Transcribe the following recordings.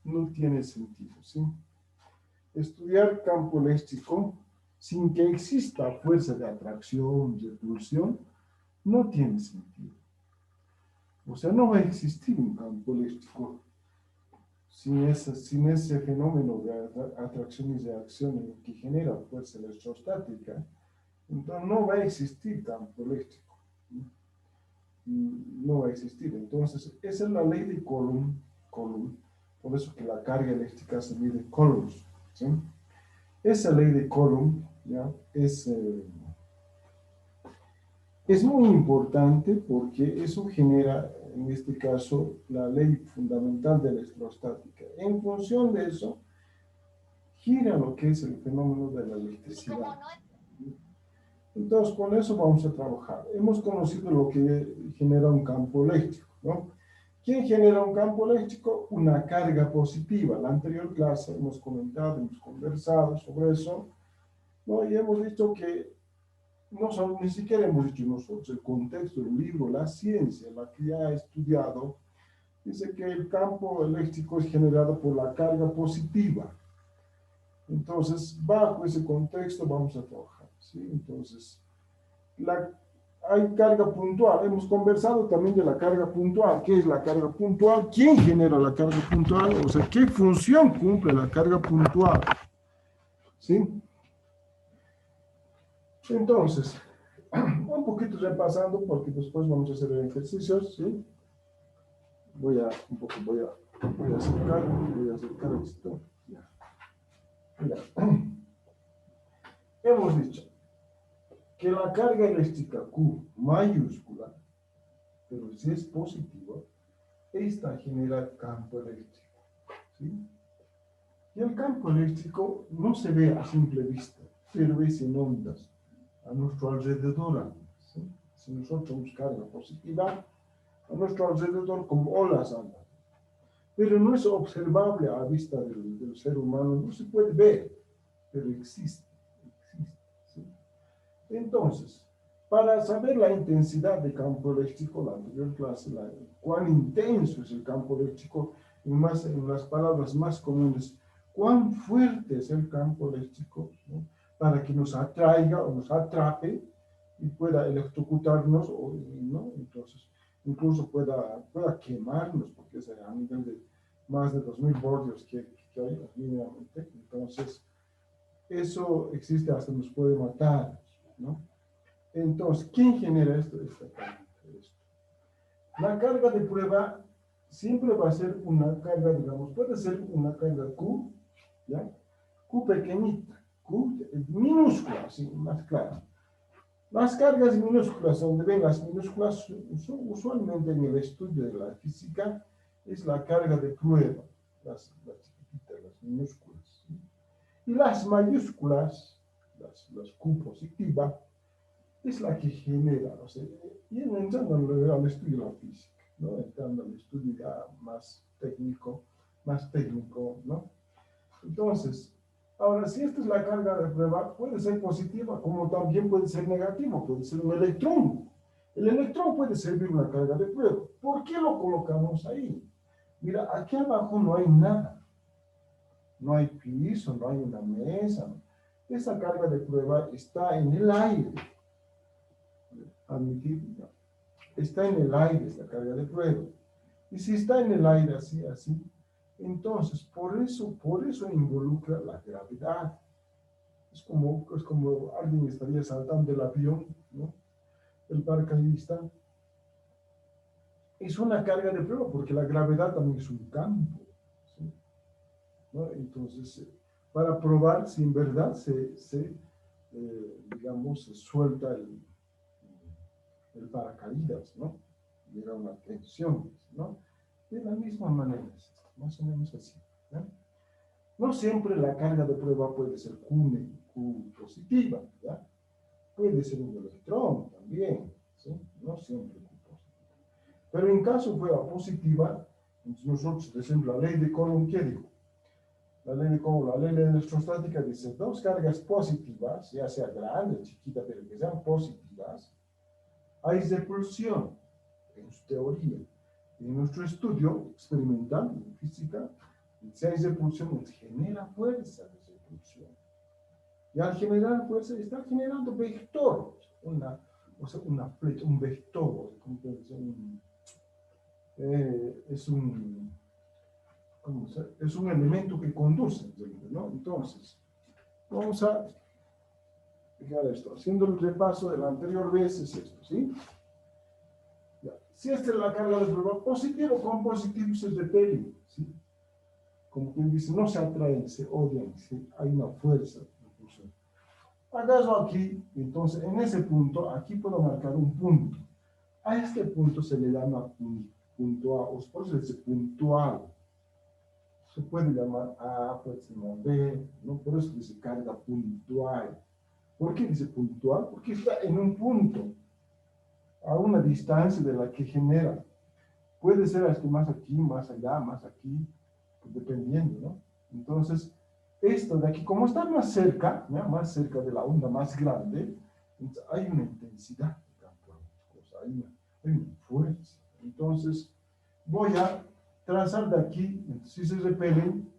no tiene sentido, ¿sí? Estudiar campo eléctrico sin que exista fuerza de atracción, repulsión, no tiene sentido. O sea, no va a existir un campo eléctrico sin ese fenómeno de atracción y reacción que genera fuerza electrostática. Entonces no va a existir campo eléctrico. No va a existir. Entonces, esa es la ley de Coulomb. Por eso que la carga eléctrica se mide en coulombs, ¿sí? Esa ley de Coulomb, ¿ya? Es muy importante porque eso genera, en este caso, la ley fundamental de la electrostática. En función de eso, gira lo que es el fenómeno de la electricidad. Entonces, con eso vamos a trabajar. Hemos conocido lo que genera un campo eléctrico, ¿no? ¿Quién genera un campo eléctrico? Una carga positiva. En la anterior clase hemos comentado, hemos conversado sobre eso, ¿no? Y hemos dicho que ni siquiera hemos dicho nosotros, el contexto del libro, la ciencia, la que ya ha estudiado, dice que el campo eléctrico es generado por la carga positiva. Entonces, bajo ese contexto vamos a trabajar, ¿sí? Entonces, hay carga puntual. Hemos conversado también de la carga puntual. ¿Qué es la carga puntual? ¿Quién genera la carga puntual? O sea, ¿qué función cumple la carga puntual? ¿Sí? Entonces, un poquito repasando porque después vamos a hacer ejercicios, ¿sí? Voy a acercar esto. Ya. Mira. Hemos dicho que la carga eléctrica Q mayúscula, pero si es positiva, esta genera campo eléctrico, ¿sí? Y el campo eléctrico no se ve a simple vista, pero es en ondas, a nuestro alrededor, ¿sí? Si nosotros tenemos carga positiva, a nuestro alrededor como olas andan. Pero no es observable a vista del ser humano, no se puede ver, pero existe, ¿sí? Entonces, para saber la intensidad de campo eléctrico, la anterior clase, cuán intenso es el campo eléctrico, en las palabras más comunes, cuán fuerte es el campo eléctrico, ¿no? Para que nos atraiga o nos atrape y pueda electrocutarnos, ¿no? Entonces, incluso pueda quemarnos, porque es a nivel de más de 2000 voltios que hay mínimamente. Entonces, eso existe, hasta nos puede matar, ¿no? Entonces, ¿quién genera esto? La carga de prueba siempre va a ser una carga, digamos, puede ser una carga Q, ¿ya? Q pequeñita, Q minúscula, así, más claro. Las cargas minúsculas, donde ven las minúsculas, usualmente en el estudio de la física, es la carga de prueba, las chiquititas, las minúsculas, ¿sí? Y las mayúsculas, las Q positiva, es la que genera, o sea, y entrando al estudio de la física, ¿no? Entrando al estudio ya más técnico, ¿no? Entonces, ahora, si esta es la carga de prueba, puede ser positiva, como también puede ser negativa, puede ser un electrón. El electrón puede servir una carga de prueba. ¿Por qué lo colocamos ahí? Mira, aquí abajo no hay nada. No hay piso, no hay una mesa. Esa carga de prueba está en el aire. Admitir, no. Está en el aire esta carga de prueba. Y si está en el aire así, entonces por eso involucra la gravedad. Es como alguien estaría saltando del avión, ¿no? El paracaidista. Es una carga de prueba porque la gravedad también es un campo, ¿sí? ¿No? Entonces, para probar si en verdad digamos, se suelta el paracaídas, ¿no? Llega una tensión, ¿no? De la misma manera, más o menos así, ¿no? No siempre la carga de prueba puede ser Q positiva, ¿ya? Puede ser un electrón también, ¿sí? No siempre Q positiva. Pero en caso fuera positiva, nosotros decimos la ley de Coulomb, ¿qué digo? La ley de Coulomb, la ley de electrostática dice dos cargas positivas, ya sea grande o chiquita, pero que sean positivas, hay repulsión, en su teoría. En nuestro estudio experimental en física, el ciencia de repulsión genera fuerza de repulsión. Y al generar fuerza está generando vector, una flecha, un vector, es un elemento que conduce, ¿no? Entonces, vamos a fijar esto, haciendo el repaso de la anterior vez es esto, ¿sí? Ya. Si esta es la carga de prueba, positivo con positivo se repelen, ¿sí? Como quien dice, no se atraen, se odian, ¿sí? Hay una fuerza de repulsión. ¿Acaso aquí? Entonces, en ese punto, aquí puedo marcar un punto. A este punto se le llama punto A, o por eso dice puntual. Se puede llamar A, puede llamar B, ¿no? Por eso dice carga puntual. ¿Por qué dice puntual? Porque está en un punto, a una distancia de la que genera. Puede ser hasta más aquí, más allá, más aquí, dependiendo, ¿no? Entonces, esto de aquí, como está más cerca, ¿no? Más cerca de la onda más grande, entonces hay una intensidad de campo, hay una fuerza. Entonces, voy a trazar de aquí, si se repelen,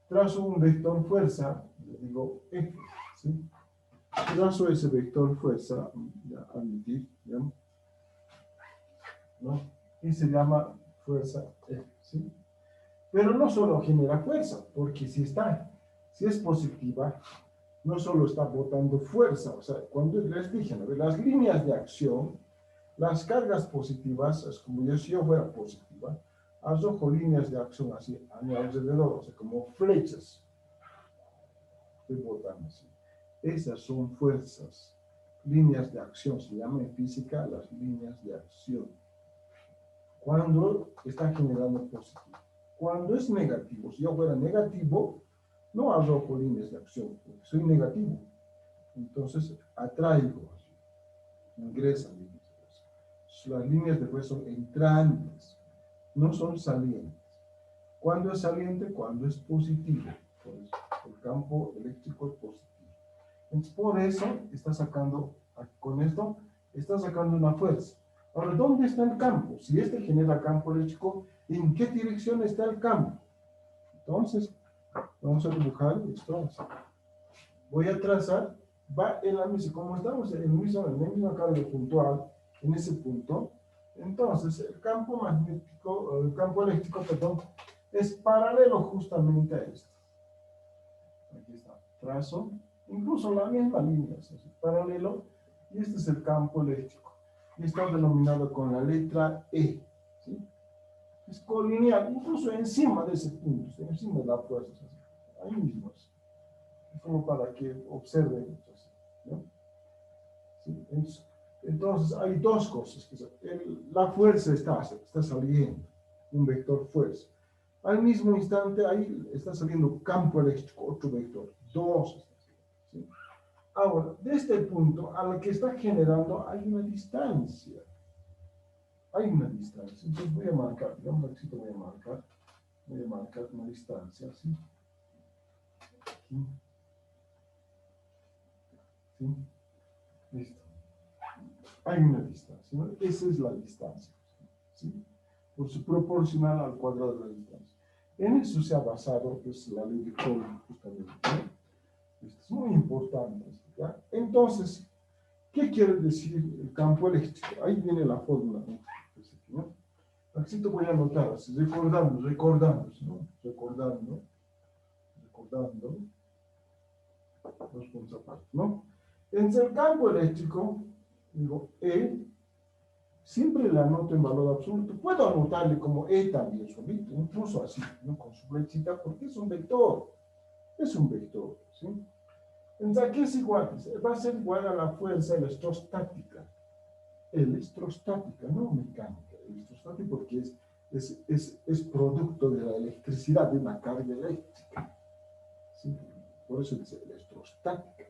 trazo un vector fuerza, le digo F, ¿sí? Trazo ese vector fuerza, ya, admitir, ¿no? Y se llama fuerza F, ¿sí? Pero no solo genera fuerza, porque si es positiva, no solo está botando fuerza, o sea, cuando les dije, ¿no? Las líneas de acción, las cargas positivas, es como si yo fuera positiva, arrojo líneas de acción así a mi alrededor, o sea, como flechas, estoy botando así. Esas son fuerzas, líneas de acción, se llama en física las líneas de acción. Cuando está generando positivo. Cuando es negativo, si yo fuera negativo, no arrojo líneas de acción, porque soy negativo. Entonces atraigo, ingresan líneas de fuerza. Las líneas de fuerza son entrantes, no son salientes. ¿Cuándo es saliente? Cuando es positivo. Por eso, el campo eléctrico es positivo. Entonces, por eso está sacando, con esto, está sacando una fuerza. Ahora, ¿dónde está el campo? Si este genera campo eléctrico, ¿en qué dirección está el campo? Entonces, vamos a dibujar esto. Voy a trazar, va en la misma, como estamos en la misma carga puntual, en ese punto, entonces el campo magnético, el campo eléctrico, perdón, es paralelo justamente a esto. Aquí está, trazo, incluso la misma línea, es paralelo, y este es el campo eléctrico. Y está denominado con la letra E, ¿sí? Es colineal, incluso encima de ese punto, encima de la fuerza, ahí mismo. Es como para que observen, ¿no? ¿Sí? Entonces, hay dos cosas. La fuerza está saliendo, un vector fuerza. Al mismo instante, ahí está saliendo campo eléctrico, otro vector, dos. ¿Sí? Ahora, de este punto al que está generando hay una distancia. Hay una distancia. Entonces voy a marcar, digamos aquí voy a marcar una distancia, ¿sí? Aquí. ¿Sí? Listo. Hay una distancia, ¿no? Esa es la distancia, ¿sí? Por su proporcional al cuadrado de la distancia. En eso se ha basado pues, la ley de Coulomb, justamente, ¿no? Esto es muy importante, ¿ya? Entonces, ¿qué quiere decir el campo eléctrico? Ahí viene la fórmula, ¿no? Así te voy a anotar, así, recordando, ¿no? Recordando los puntos aparte, ¿no? Entonces, el campo eléctrico, digo, E, siempre le anoto en valor absoluto. Puedo anotarle como E también solito, incluso así, ¿no? Con su flechita, porque es un vector. Es un vector, ¿sí? Entonces, ¿qué es igual? Va a ser igual a la fuerza electrostática. Electrostática, no mecánica. Electrostática porque es producto de la electricidad, de una carga eléctrica. ¿Sí? Por eso dice electrostática.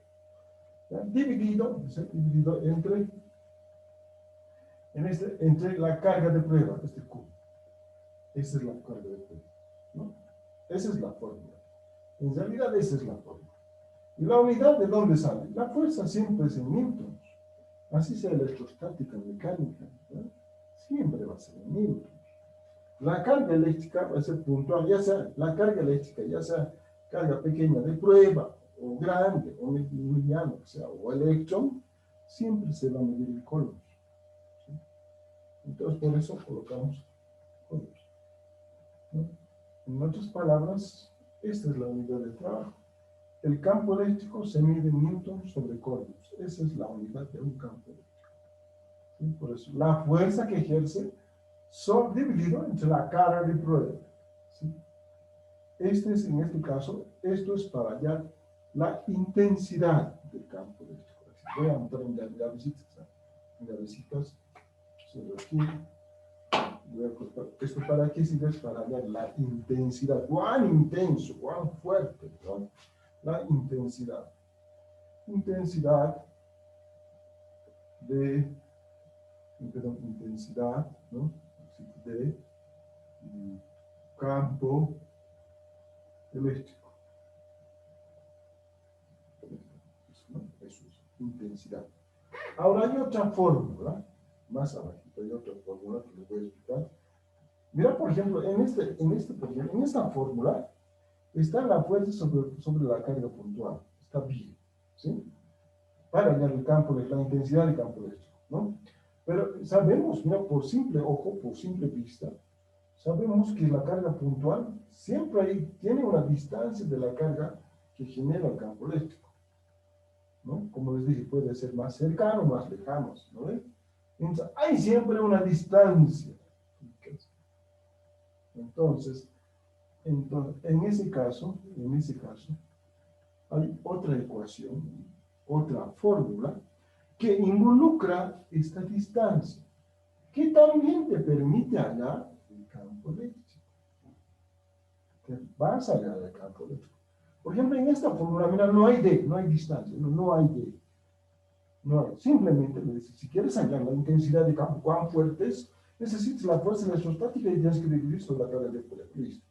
¿Ya? Dividido entre la carga de prueba, este Q. Esa es la carga de prueba, ¿no? Esa es la fórmula. En realidad, esa es la fórmula. ¿Y la unidad de dónde sale? La fuerza siempre es en newtons. Así sea electrostática, mecánica, ¿no? Siempre va a ser en newtons. La carga eléctrica va a ser puntual, ya sea la carga eléctrica, ya sea carga pequeña de prueba, o grande, o mediano, o sea, o electrón, siempre se va a medir el Coulomb. ¿Sí? Entonces, por eso colocamos Coulomb, ¿no? En otras palabras, esta es la unidad de trabajo. El campo eléctrico se mide en Newton sobre Coulomb. Esa es la unidad de un campo eléctrico. ¿Sí? Por eso, la fuerza que ejerce son dividido entre la carga de prueba. ¿Sí? En este caso, esto es para hallar la intensidad del campo eléctrico. Voy a montar en llavecitas. En llavecitas, sobre aquí. Voy a cortar. ¿Esto para qué sirve? Para hallar la intensidad. ¿Cuán intenso? ¿Cuán fuerte? ¿No? La intensidad. Intensidad de, intensidad, ¿no? De campo eléctrico. ¿No? Eso es intensidad. Ahora hay otra fórmula, más abajo hay otra fórmula que les voy a explicar. Mira, por ejemplo, en esta fórmula está la fuerza sobre la carga puntual. Está bien, ¿sí? Para hallar el campo, la intensidad del campo eléctrico, ¿no? Pero sabemos, mira, por simple ojo, por simple vista, sabemos que la carga puntual siempre tiene una distancia de la carga que genera el campo eléctrico, ¿no? Como les dije, puede ser más cercano, más lejano, ¿no? Entonces, hay siempre una distancia. Entonces, en ese caso, hay otra ecuación, otra fórmula, que involucra esta distancia, que también te permite hallar el campo eléctrico. Te vas a hallar el campo eléctrico. Por ejemplo, en esta fórmula, mira, no hay D, no hay distancia, no hay D. No hay. Simplemente, si quieres hallar la intensidad de campo, cuán fuerte es, necesitas la fuerza electrostática y tienes que dividir sobre la carga de prueba. Listo.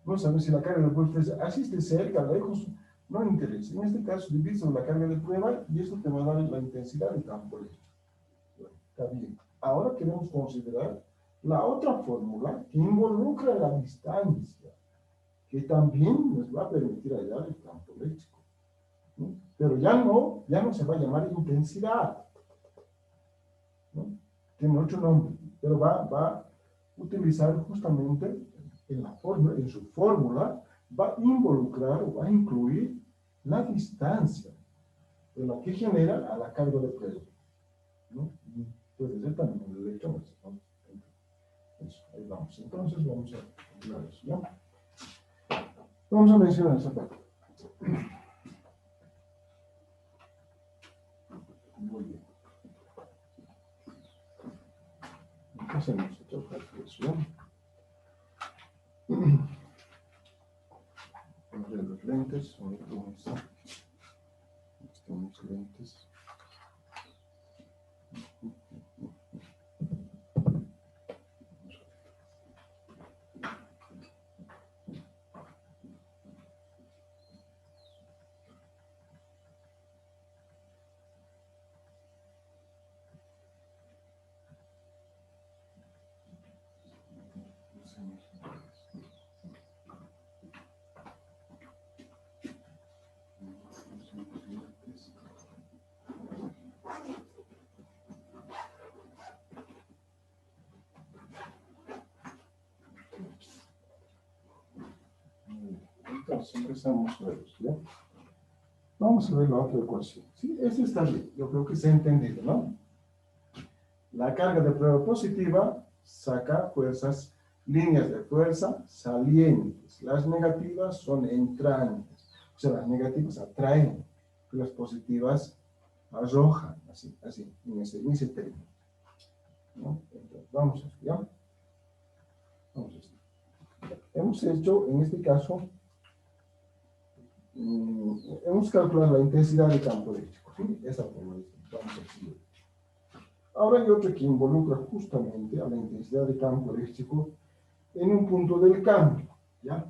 No sabes si la carga de prueba así esté cerca, lejos, no interesa. En este caso, divides sobre la carga de prueba y esto te va a dar la intensidad del campo eléctrico. Bueno, está bien. Ahora queremos considerar la otra fórmula que involucra la distancia, que también nos va a permitir hallar el campo eléctrico, ¿no? Pero ya no se va a llamar intensidad, ¿no? Tiene otro nombre, pero va a utilizar justamente en su fórmula, va a involucrar o va a incluir la distancia de la que genera a la carga de prueba, ¿no? Puede ser también el electrón, ¿no? Eso, ahí vamos. Entonces vamos a calcular eso, ¿no? Vamos a mencionar esa parte. Muy bien. Hacemos otro calculación. Vamos a ver los lentes. ¿Dónde están? Están los lentes. Entonces empezamos a ver, ¿ya? Vamos a ver la otra ecuación. ¿Sí? Eso está bien, yo creo que se ha entendido, ¿no? La carga de prueba positiva saca fuerzas, líneas de fuerza salientes. Las negativas son entrantes. O sea, las negativas atraen, las positivas arrojan, así, en ese término, ¿no? Entonces, vamos a ver, ¿ya? Vamos a ver. Hemos hecho, en este caso, hemos calculado la intensidad de campo eléctrico, ¿sí? Esa forma vamos a seguir. Ahora hay otra que involucra justamente a la intensidad de campo eléctrico en un punto del cambio, ¿ya?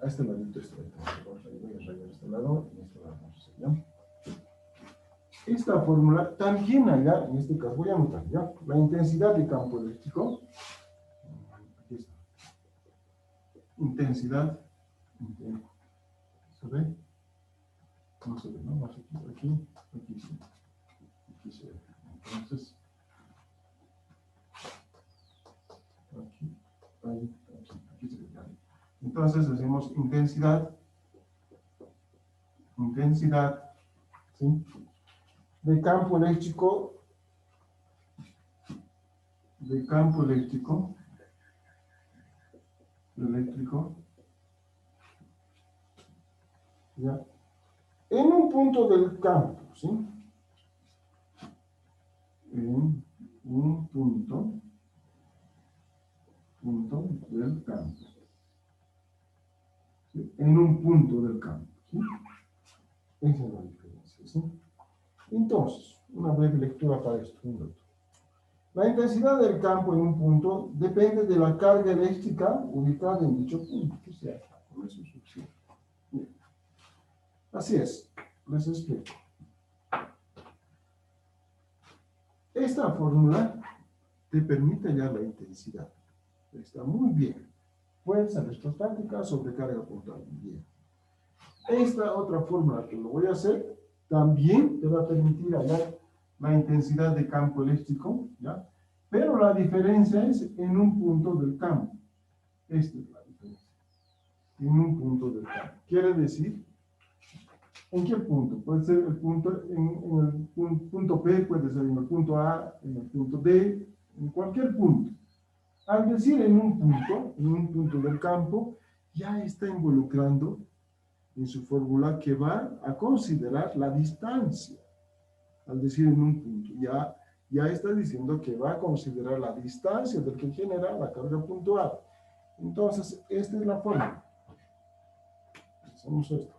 A este ladito, voy a rayar este lado, y este lado vamos a hacer, ¿ya? esta fórmula también allá, en este caso voy a anotar ya, la intensidad de campo eléctrico, aquí está, intensidad, ¿se ve? No se ve, ¿no? Más aquí sí, aquí se ve. Entonces, aquí, ahí, aquí se ve. Entonces hacemos intensidad, ¿sí? De campo eléctrico, ¿ya? En un punto del campo, ¿sí? En un punto del campo. ¿Sí? En un punto del campo, ¿sí? Esa es la diferencia, ¿sí? Entonces, una breve lectura para esto. La intensidad del campo en un punto depende de la carga eléctrica ubicada en dicho punto. O sea, con eso es suficiente. Bien. Así es, les explico. Esta fórmula te permite hallar la intensidad. Está muy bien. Fuerza electrostática sobre carga puntual. Bien. Esta otra fórmula que lo voy a hacer también te va a permitir hallar la intensidad de campo eléctrico, ¿ya? Pero la diferencia es en un punto del campo. Esta es la diferencia. En un punto del campo. Quiere decir, ¿en qué punto? Puede ser el punto en el punto P, puede ser en el punto A, en el punto D, en cualquier punto. Al decir en un punto del campo, ya está involucrando en su fórmula que va a considerar la distancia. Al decir en un punto, ya está diciendo que va a considerar la distancia del que genera la carga puntual. Entonces, esta es la fórmula. Hacemos esto.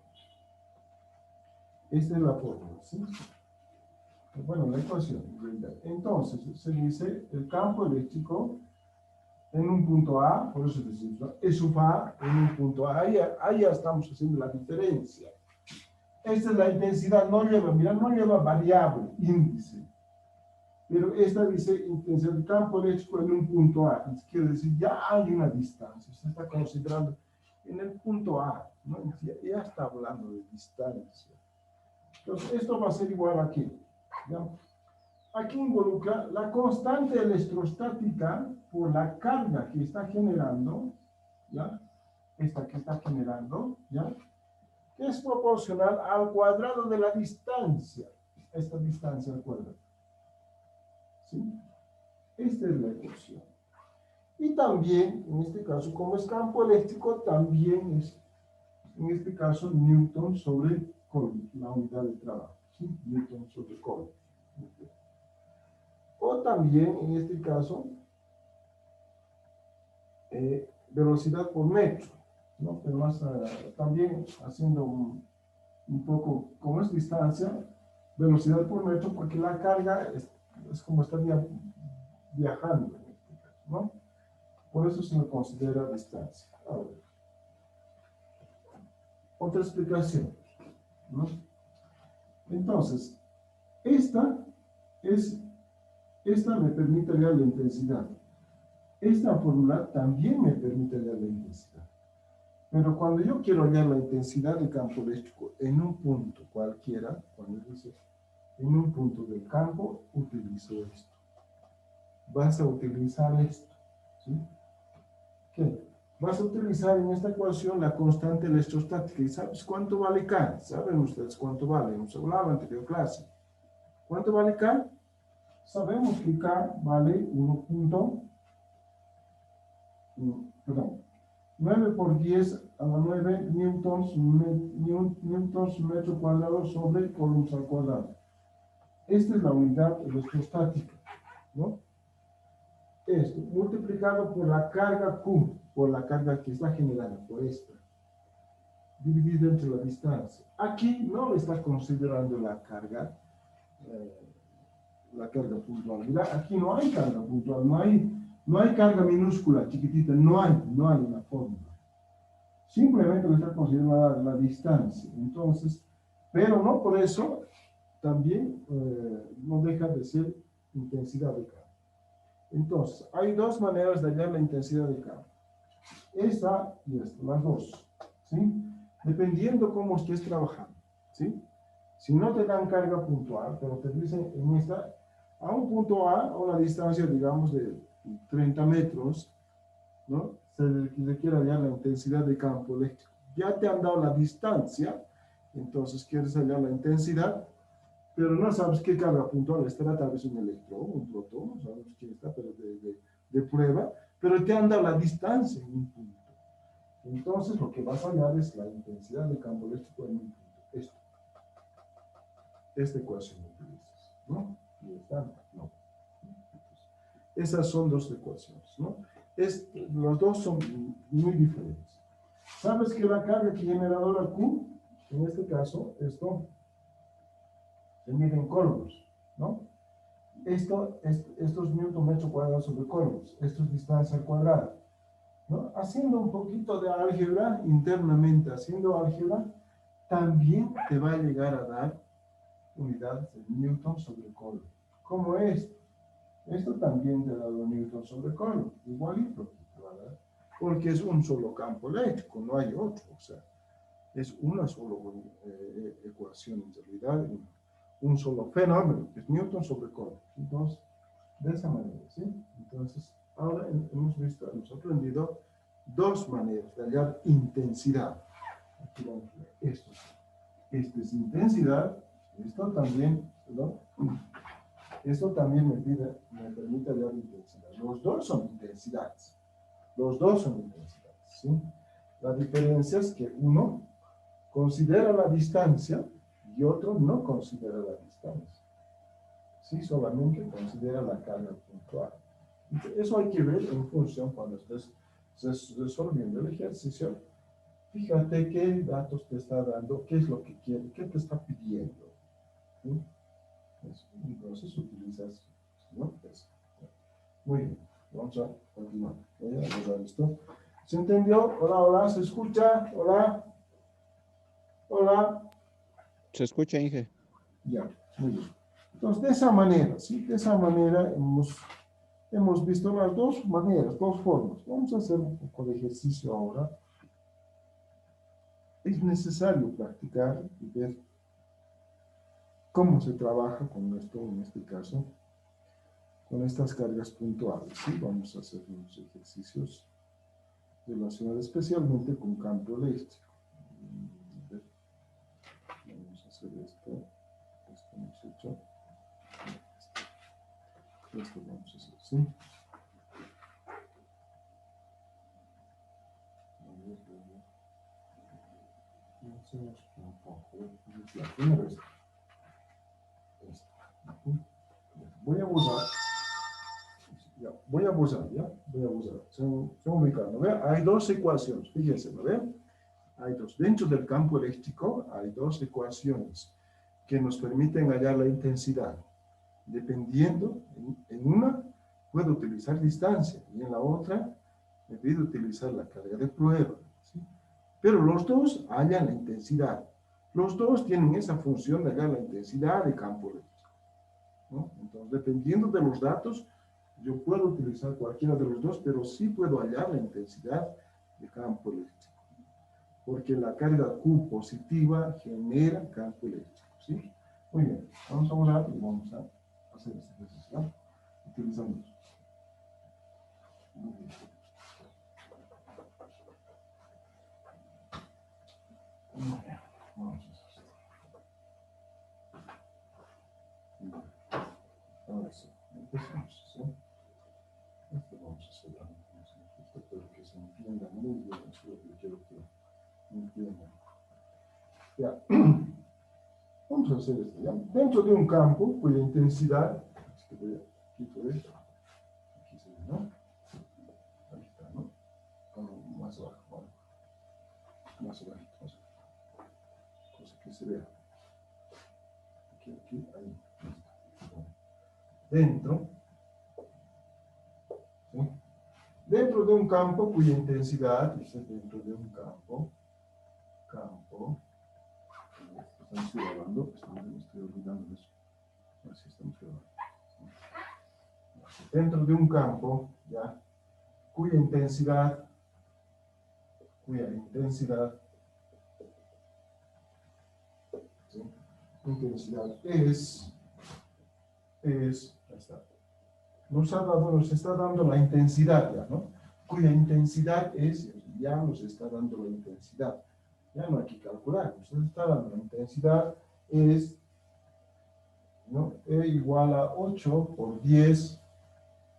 Esta es la fórmula, ¿sí? Bueno, la ecuación. Entonces, se dice el campo eléctrico en un punto A, por eso decimos, E sub A en un punto A. Ahí ya estamos haciendo la diferencia. Esta es la intensidad, no lleva variable, índice. Pero esta dice intensidad de campo eléctrico en un punto A. Quiere decir, ya hay una distancia. Se está considerando en el punto A, ¿no? Ya está hablando de distancia. Entonces, esto va a ser igual aquí. ¿Ya? Aquí involucra la constante electrostática por la carga que está generando, ¿ya? Esta que está generando, ¿ya? Que es proporcional al cuadrado de la distancia. Esta distancia al cuadrado. ¿Sí? Esta es la ecuación. Y también, en este caso, como es campo eléctrico, también es, en este caso, Newton sobre Coulomb, la unidad de trabajo. ¿Sí? Newton sobre Coulomb. O también, en este caso, velocidad por metro, ¿no? Pero más también haciendo un poco, como es distancia, velocidad por metro, porque la carga es como estaría viajando, en este caso, ¿no? Por eso se le considera distancia. Ahora, otra explicación, ¿no? Entonces, esta me permite hallar la intensidad. Esta fórmula también me permite hallar la intensidad. Pero cuando yo quiero hallar la intensidad de campo eléctrico en un punto cualquiera, cuando dice en un punto del campo, utilizo esto. Vas a utilizar esto, ¿sí? ¿Qué? Vas a utilizar en esta ecuación la constante electrostática. ¿Y sabes cuánto vale K? ¿Saben ustedes cuánto vale? Hemos hablado en la anterior clase. ¿Cuánto vale K? Sabemos que K vale 9 por 10 a la 9 newtons metro cuadrado sobre coulombs al cuadrado. Esta es la unidad electrostática, ¿no? Esto multiplicado por la carga Q, por la carga que está generada, por esta, dividido entre la distancia. Aquí no le está considerando la carga puntual. Mira, aquí no hay carga puntual, no hay carga minúscula, chiquitita, no hay una fórmula. Simplemente le está considerando la distancia. Entonces, pero no por eso también no deja de ser intensidad de campo. Entonces, hay dos maneras de hallar la intensidad de campo. Esta y esta, las dos, ¿sí? Dependiendo cómo estés trabajando, ¿sí? Si no te dan carga puntual, pero te dicen en esta, a un punto A una distancia, digamos, de 30 metros, ¿no? Se requiere hallar la intensidad de campo eléctrico. Ya te han dado la distancia, entonces quieres hallar la intensidad, pero no sabes qué carga puntual estará, tal vez un electrón, un protón, no sabemos quién está, pero de prueba, pero te han dado la distancia en un punto. Entonces lo que vas a hallar es la intensidad de campo eléctrico en un punto. Esta ecuación utilizas, ¿no? Y esta no. Entonces, esas son dos ecuaciones, ¿no? Los dos son muy diferentes. ¿Sabes que la carga generadora Q, en este caso, esto se mide en coulombs, ¿no? Esto es newton metro cuadrado sobre coulombs, esto es distancia al cuadrado, ¿no? Haciendo un poquito de álgebra, internamente haciendo álgebra, también te va a llegar a dar unidades de newton sobre coulomb. ¿Cómo es? Esto también te da newton sobre coulomb, igualito que te va a dar, porque es un solo campo eléctrico, no hay otro, o sea, es una sola ecuación en realidad, un solo fenómeno, que es newton sobre coulomb. Entonces, de esa manera, ¿sí? Entonces, ahora hemos aprendido dos maneras de hallar intensidad. Aquí vamos a ver esto. Esta es intensidad, esto también, ¿no? Esto también me permite hallar intensidad. Los dos son intensidades. Los dos son intensidades, ¿sí? La diferencia es que uno considera la distancia y otro no considera la distancia. Sí, solamente considera la carga puntual. Eso hay que ver en función cuando estés resolviendo el ejercicio. Fíjate qué datos te está dando, qué es lo que quiere, qué te está pidiendo. ¿Sí? Entonces utilizas, ¿no? Eso. Muy bien, vamos a continuar. Voy a borrar esto. ¿Se entendió? Hola, hola, ¿se escucha? Hola. Hola. Se escucha, Inge. Ya, muy bien. Entonces, de esa manera, ¿sí? De esa manera hemos visto las dos maneras, dos formas. Vamos a hacer un poco de ejercicio ahora. Es necesario practicar y ver cómo se trabaja con esto, en este caso, con estas cargas puntuales. ¿Sí? Vamos a hacer unos ejercicios relacionados especialmente con campo eléctrico. Vamos a hacer esto. Esto hemos hecho. Esto vamos a hacer, ¿sí? Primero esto. Voy a borrar. Ya, voy a borrar, ¿ya? Voy a borrar. Se ubicando. ¿Ve? Hay dos ecuaciones, fíjense, ¿no ve? Hay dos. Dentro del campo eléctrico hay dos ecuaciones que nos permiten hallar la intensidad. Dependiendo, en una puedo utilizar distancia y en la otra me pide utilizar la carga de prueba, ¿sí? Pero los dos hallan la intensidad. Los dos tienen esa función de hallar la intensidad de campo eléctrico, ¿no? Entonces, dependiendo de los datos, yo puedo utilizar cualquiera de los dos, pero sí puedo hallar la intensidad de campo eléctrico. Porque la carga Q positiva genera campo eléctrico, ¿sí? Muy bien, vamos a borrar y vamos a hacer este ejercicio, ¿no? Utilizando eso. Muy bien. Muy bien, vamos a hacer esto. Ahora sí, empezamos, ¿sí? Esto vamos a hacer para que se entienda muy bien, eso es lo que quiero que entiendan. Ya, vamos a hacer esto, ¿ya? Dentro de un campo cuya intensidad, es que voy a quitar esto, aquí se ve, ¿no? Ahí está, ¿no? Más abajo, más abajo, cosa que se vea. Aquí, ahí. Dentro, ¿sí? Dentro de un campo cuya intensidad, dice dentro de un campo, Estamos grabando, me estoy olvidando de eso. Así estamos grabando. Dentro de un campo, ¿ya? cuya intensidad ¿sí? Intensidad es, ahí está. Nos está dando la intensidad ya, ¿no? Cuya intensidad es, ya nos está dando la intensidad. Ya no hay que calcular, nos está dando la intensidad es, ¿no? E igual a 8 por 10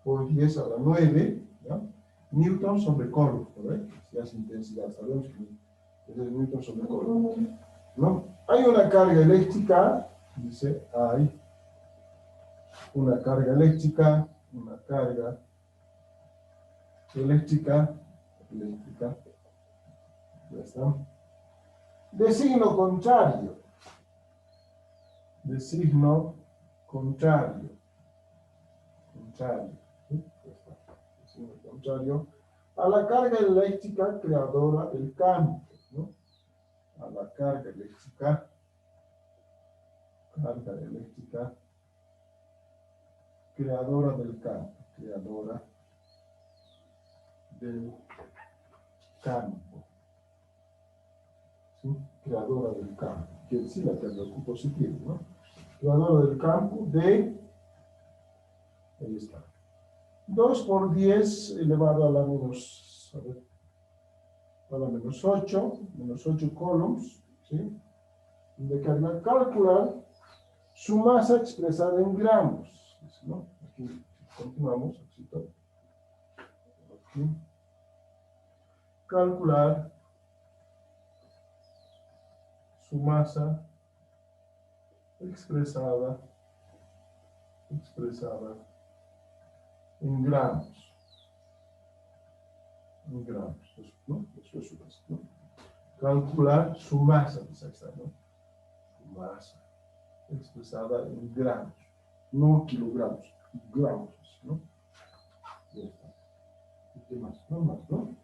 a la 9, ¿ya? Newton sobre Coulomb, ¿verdad? Ya es intensidad, sabemos que es el Newton sobre Coulomb, ¿no? Hay una carga eléctrica, dice, hay una carga eléctrica, ya está, de signo contrario, ¿sí? ¿Sí? Ya está. De signo contrario a la carga eléctrica creadora del campo, ¿no? A la carga eléctrica creadora del campo, ¿sí? Creadora del campo, quiere decir la carga Q positiva, ¿no? Creadora del campo de, ahí está, 2 por 10 elevado a la menos, a la menos 8 coulombs, ¿sí? De carga. Calcular su masa expresada en gramos, ¿no? Aquí continuamos, así todo. Aquí. Calcular su masa expresada en gramos, ¿no? Eso es su masa, ¿no? Calcular su masa, ¿no? Su masa expresada en gramos, no kilogramos, gramos, ¿no? Ya está. ¿Qué más? No más, ¿no?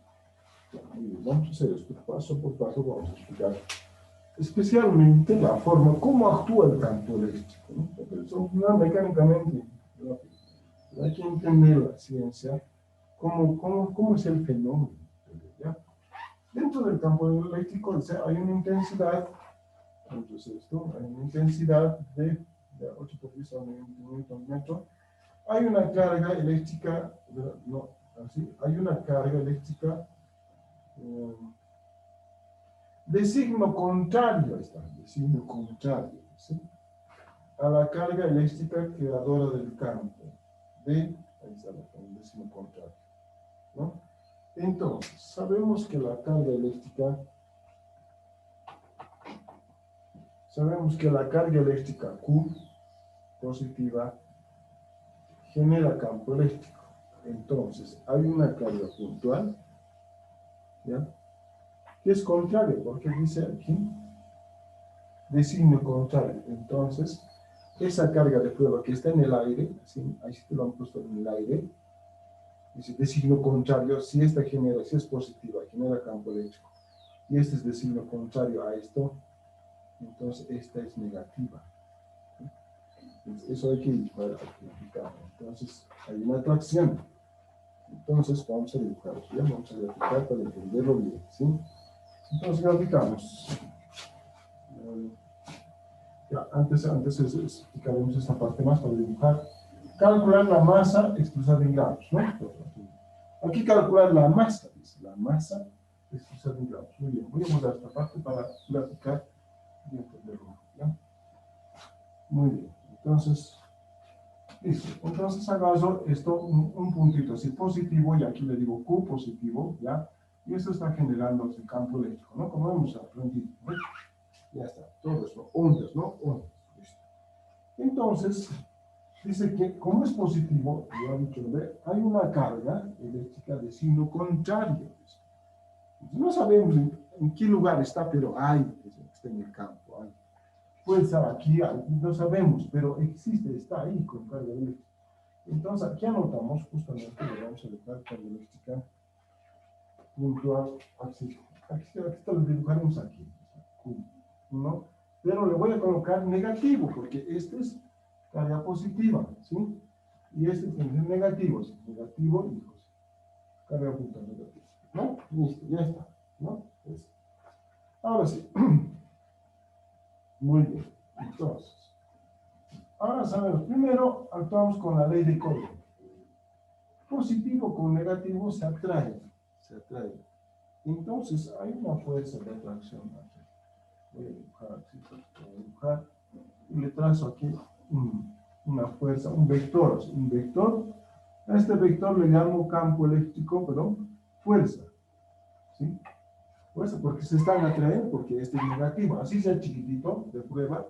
Vamos a hacer esto paso por paso, vamos a explicar especialmente la forma, cómo actúa el campo eléctrico, ¿no? Porque eso no mecánicamente, ¿no? Hay que entender la ciencia, cómo es el fenómeno, ¿ya? Dentro del campo eléctrico hay una intensidad, entonces esto, hay una intensidad de 8 por 10 a un metro, hay una carga eléctrica, no, así, hay una carga eléctrica de signo contrario, está, de signo contrario, ¿sí? A la carga eléctrica creadora del campo, ahí está, de signo contrario, ¿no? Entonces, sabemos que la carga eléctrica Q positiva genera campo eléctrico. Entonces, hay una carga puntual, ¿ya? Que es contrario, porque dice aquí de signo contrario. Entonces, esa carga de prueba que está en el aire, ¿sí? Ahí sí te lo han puesto en el aire, dice de signo contrario, si esta genera, si es positiva, genera campo eléctrico, y este es de signo contrario a esto, entonces esta es negativa. Entonces, eso hay que identificar. Entonces, hay una atracción. Entonces, vamos a dibujar, ¿ya? Vamos a graficar para entenderlo bien, ¿sí? Entonces, graficamos. Ya, antes explicaremos esta parte más para dibujar. Calcular la masa expresada en gramos, ¿no? Aquí calcular la masa, dice, la masa expresada en gramos. Muy bien, voy a mudar esta parte para graficar y entenderlo, ¿ya? Muy bien, entonces, listo. Entonces agarro esto, un puntito así positivo, y aquí le digo Q positivo, ¿ya? Y esto está generando el campo eléctrico, ¿no? Como hemos aprendido, ¿no? Ya está, todo esto, ondas, ¿no? Ondas, listo. Entonces, dice que como es positivo, yo he dicho, hay una carga eléctrica de signo contrario. No sabemos en qué lugar está, pero hay, está en el campo, hay. Puede estar aquí, no sabemos, pero existe, está ahí con carga eléctrica. Entonces, aquí anotamos justamente, le vamos a dejar carga eléctrica puntual, aquí lo dibujaremos aquí, ¿no? pero le voy a colocar negativo, porque este es carga positiva, ¿sí? Y este tiene que ser negativo, ¿sí? Negativo, hijos. Carga puntual negativa, ¿no? Listo, ya está, ¿no? Eso. Ahora sí. Muy bien. Entonces, ahora sabemos, primero actuamos con la ley de Coulomb. Positivo con negativo se atraen, se atraen. Entonces, hay una fuerza de atracción aquí. Voy a dibujar así, voy a dibujar, y le trazo aquí una fuerza, un vector. Un vector, a este vector le llamo campo eléctrico, perdón, fuerza. ¿Sí? Fuerza, porque se están atrayendo, porque este es negativo. Así sea chiquitito, de prueba,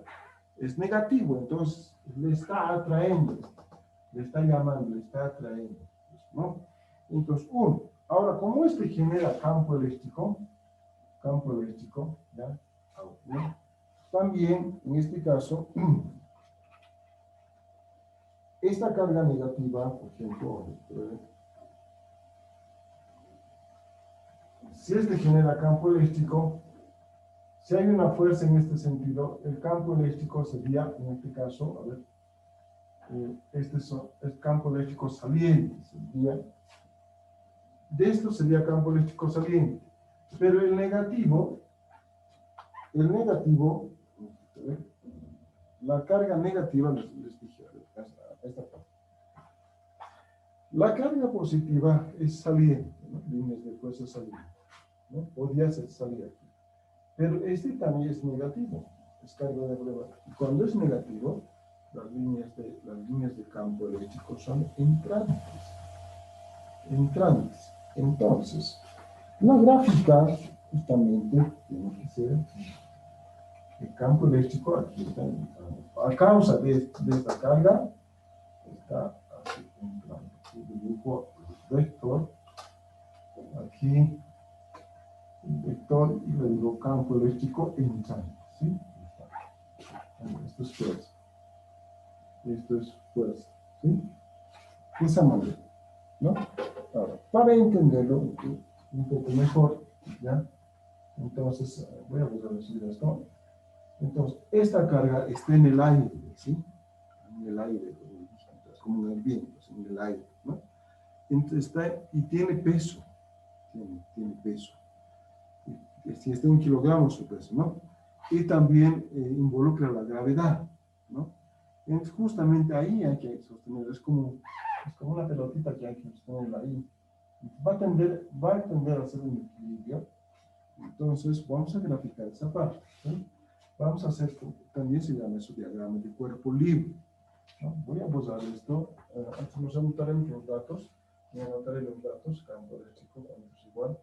es negativo, entonces le está atrayendo, le está llamando, le está atrayendo, ¿no? Entonces, ahora, como este genera campo eléctrico, ¿ya? ¿Ya? También, en este caso, esta carga negativa, por ejemplo, si este genera campo eléctrico, si hay una fuerza en este sentido, el campo eléctrico sería, en este caso, a ver, este es el campo eléctrico saliente, sería, de esto sería campo eléctrico saliente, pero el negativo, la carga negativa, les dije, esta parte. La carga positiva es saliente, ¿no? Líneas de fuerza saliente, ¿no? Podría ser salir aquí. Pero este también es negativo, es carga de prueba. Y cuando es negativo, las líneas de campo eléctrico son entrantes. Entrantes. Entonces, la gráfica justamente tiene que ser el campo eléctrico aquí está entrando. A causa de esta carga, está así entrando. Aquí dibujo el vector, aquí el vector y le digo campo eléctrico entrante, ¿sí? Esto es fuerza. Esto es fuerza, ¿sí? De esa manera, ¿no? Ahora, para entenderlo un poco mejor, ¿ya? Entonces, voy a reducir esto. Entonces, esta carga está en el aire, ¿sí? En el aire, como en el viento, en el aire, ¿no? Entonces, está, y tiene peso, tiene peso. Si está en kilogramos su peso, ¿no? Y también involucra la gravedad, ¿no? Entonces, justamente ahí hay que sostener, es como una pelotita que hay que sostenerla ahí. Va a tender a hacer un equilibrio. Entonces, vamos a graficar esa parte, ¿sí? Vamos a hacer, también se llama eso diagrama de cuerpo libre, ¿no? Voy a borrar esto, nos anotaremos los datos, me anotaré los datos, campo eléctrico, es igual,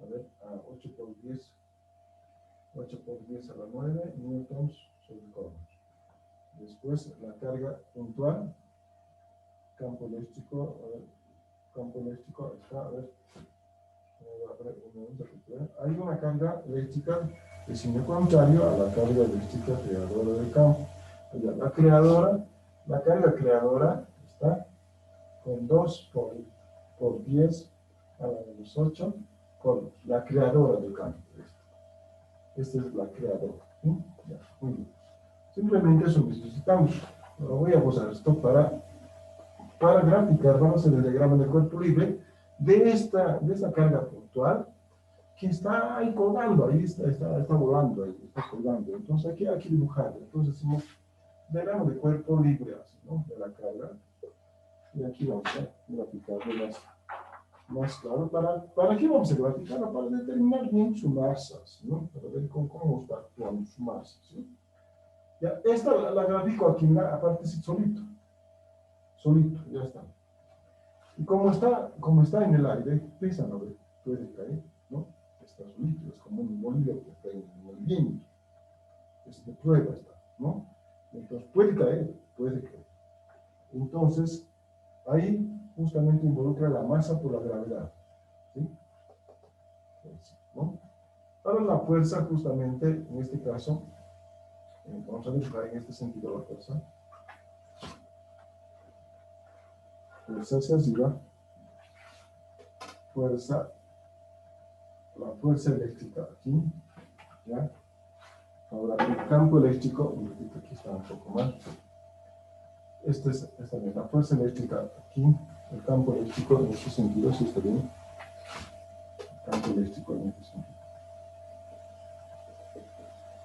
a ver, a 8 por 10 a la 9 newtons sobre Coulomb. Después, la carga puntual, campo eléctrico, a ver, campo eléctrico, está, a ver, hay una carga eléctrica de signo contrario a la carga eléctrica creadora del campo. La carga creadora está con 2 por 10 a la menos 8 con la creadora del campo. Esta es la creadora. ¿Sí? Ya, muy bien. Simplemente eso necesitamos. Ahora voy a usar esto para graficar, vamos a hacer el diagrama del cuerpo libre de esta carga puntual que está ahí colgando, ahí está volando, ahí está colgando. Entonces aquí hay que dibujarlo. Entonces hacemos diagrama de cuerpo libre, así, ¿no? De la carga. Y aquí vamos a graficarlo más claro. ¿Para qué vamos a graficarlo? Para determinar bien su masa, ¿no? Para ver cómo está actuando su masa, ¿sí? Ya, esta la grafico aquí, aparte sí, solito, ya está. Y como está en el aire, pesa, ¿no? Puede caer, ¿no? Está solito, es como un bolillo que está en el viento. Es de prueba, está, ¿no? Entonces puede caer. Entonces, ahí justamente involucra la masa por la gravedad, ¿sí? ¿No? Ahora la fuerza, justamente, en este caso, vamos a dibujar en este sentido la fuerza. Fuerza hacia arriba, la fuerza eléctrica aquí, ¿ya? Ahora, el campo eléctrico, un poquito aquí está un poco mal. Esta es la fuerza eléctrica aquí, el campo eléctrico en ese sentido, sí está bien. El campo eléctrico en ese sentido.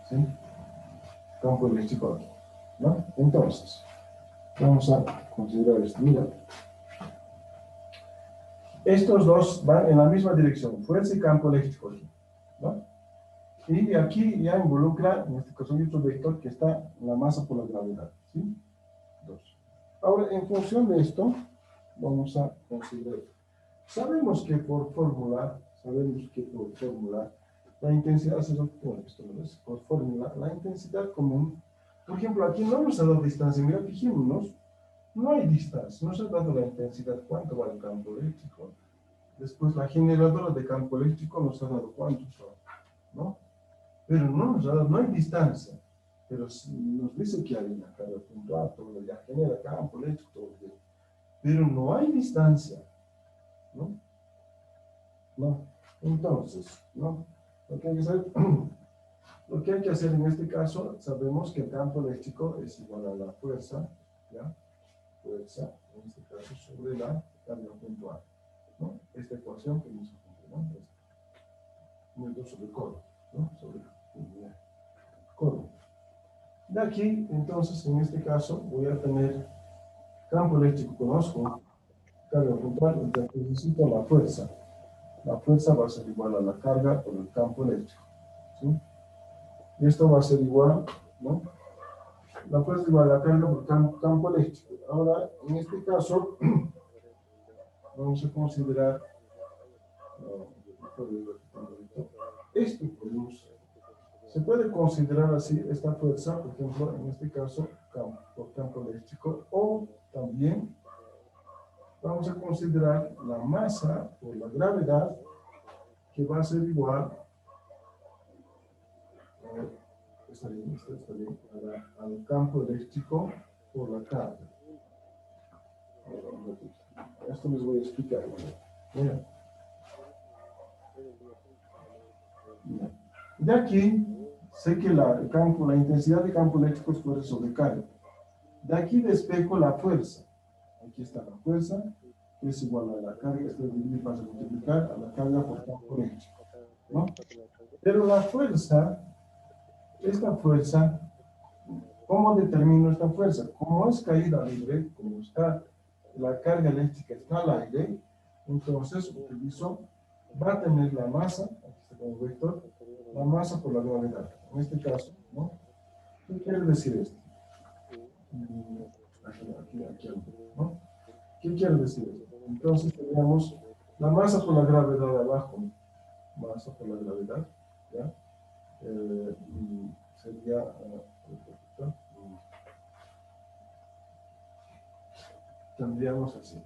¿Sí? Campo eléctrico aquí, ¿no? Entonces, vamos a considerar esto. Mira, estos dos van en la misma dirección, fuerza y campo eléctrico aquí, ¿no? Y aquí ya involucra, en este caso, otro vector que está en la masa por la gravedad, ¿sí? 2. Ahora, en función de esto, vamos a considerar. Sabemos que por fórmula, la intensidad, bueno, esto no es, por fórmula, la intensidad común, por ejemplo, aquí no nos ha dado distancia, mira, fijémonos, no hay distancia, nos ha dado la intensidad, cuánto va el campo eléctrico. Después la generadora de campo eléctrico nos ha dado cuántos son, ¿no? Pero no nos ha dado, no hay distancia. Pero nos dice que hay una carga puntual, todo ya genera campo eléctrico, todo bien. Pero no hay distancia, ¿no? No. Entonces, ¿no? Lo que hay que hacer en este caso, sabemos que el campo eléctrico es igual a la fuerza, ¿ya? Fuerza, en este caso, sobre la carga puntual, ¿no? Esta ecuación que nos ¿no? Número sobre codo, ¿no? Sobre codo. De aquí, entonces, en este caso, voy a tener campo eléctrico, conozco, carga puntual, entonces necesito la fuerza. La fuerza va a ser igual a la carga por el campo eléctrico, ¿sí? Y esto va a ser igual, ¿no? La fuerza es igual a la carga por campo eléctrico. Ahora, en este caso, vamos a considerar esto se puede considerar así esta fuerza, por ejemplo, en este caso, por campo eléctrico, o también vamos a considerar la masa por la gravedad, que va a ser igual está bien, al campo eléctrico por la carga. Esto les voy a explicar. Mira. De aquí, sé que la intensidad de campo eléctrico es fuerza sobre carga. De aquí despejo la fuerza. Aquí está la fuerza, que es igual a la carga, esto es dividir para multiplicar a la carga por campo eléctrico, ¿no? Pero la fuerza, esta fuerza, ¿cómo determino esta fuerza? Como es caída libre, como está la carga eléctrica está al aire, entonces utilizo, va a tener la masa, aquí está como vector, la masa por la gravedad, en este caso, ¿no? ¿Qué quiere decir esto? Aquí, ¿no? ¿Qué quiere decir esto? Entonces tendríamos la masa por la gravedad abajo, masa por la gravedad, ¿ya? Sería, tendríamos así.